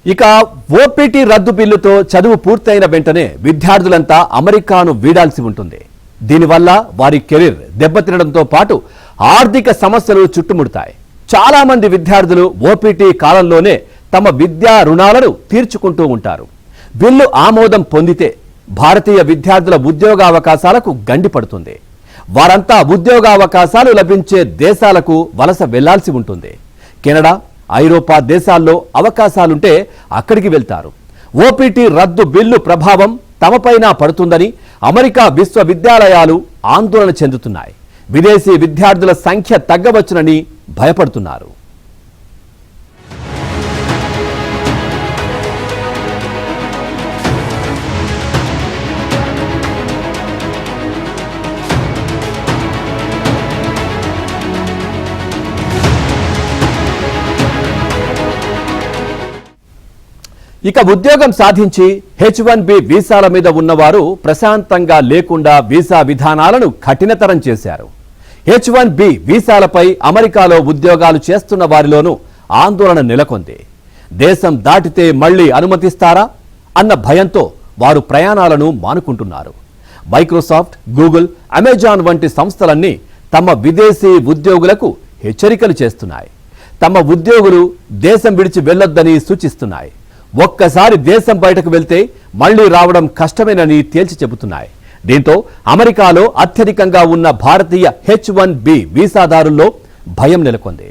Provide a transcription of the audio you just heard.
ఇక ఓపీటీ రద్దు బిల్లుతో చదువు పూర్తయిన వెంటనే విద్యార్థులంతా అమెరికాను వీడాల్సి ఉంటుంది. దీనివల్ల వారి కెరీర్ దెబ్బతినడంతో పాటు ఆర్థిక సమస్యలు చుట్టుముడతాయి. చాలా మంది విద్యార్థులు ఓపీటీ కాలంలోనే తమ విద్యా రుణాలను తీర్చుకుంటూ ఉంటారు. బిల్లు ఆమోదం పొందితే భారతీయ విద్యార్థుల ఉద్యోగావకాశాలకు గండి పడుతుంది. వారంతా ఉద్యోగావకాశాలు లభించే దేశాలకు వలస వెళ్లాల్సి ఉంటుంది. కెనడా, ఐరోపా దేశాల్లో అవకాశాలుంటే అక్కడికి వెళ్తారు. ఓపీటీ రద్దు బిల్లు ప్రభావం తమపైన పడుతుందని అమెరికా విశ్వవిద్యాలయాలు ఆందోళన చెందుతున్నాయి. విదేశీ విద్యార్థుల సంఖ్య తగ్గవచ్చునని భయపడుతున్నారు. ఇక ఉద్యోగం సాధించి H1B వీసాల మీద ఉన్నవారు ప్రశాంతంగా లేకుండా వీసా విధానాలను కఠినతరం చేశారు. H1B వీసాలపై అమెరికాలో ఉద్యోగాలు చేస్తున్న వారిలోనూ ఆందోళన నెలకొంది. దేశం దాటితే మళ్లీ అనుమతిస్తారా అన్న భయంతో వారు ప్రయాణాలను మానుకుంటున్నారు. మైక్రోసాఫ్ట్, గూగుల్, అమెజాన్ వంటి సంస్థలన్నీ తమ విదేశీ ఉద్యోగులకు హెచ్చరికలు చేస్తున్నాయి. తమ ఉద్యోగులు దేశం విడిచి వెళ్లొద్దని సూచిస్తున్నాయి. ఒక్కసారి దేశం బయటకు వెళ్తే మళ్లీ రావడం కష్టమేనని తేల్చి చెబుతున్నాయి. దీంతో అమెరికాలో అత్యధికంగా ఉన్న భారతీయ H1B వీసాదారుల్లో భయం నెలకొంది.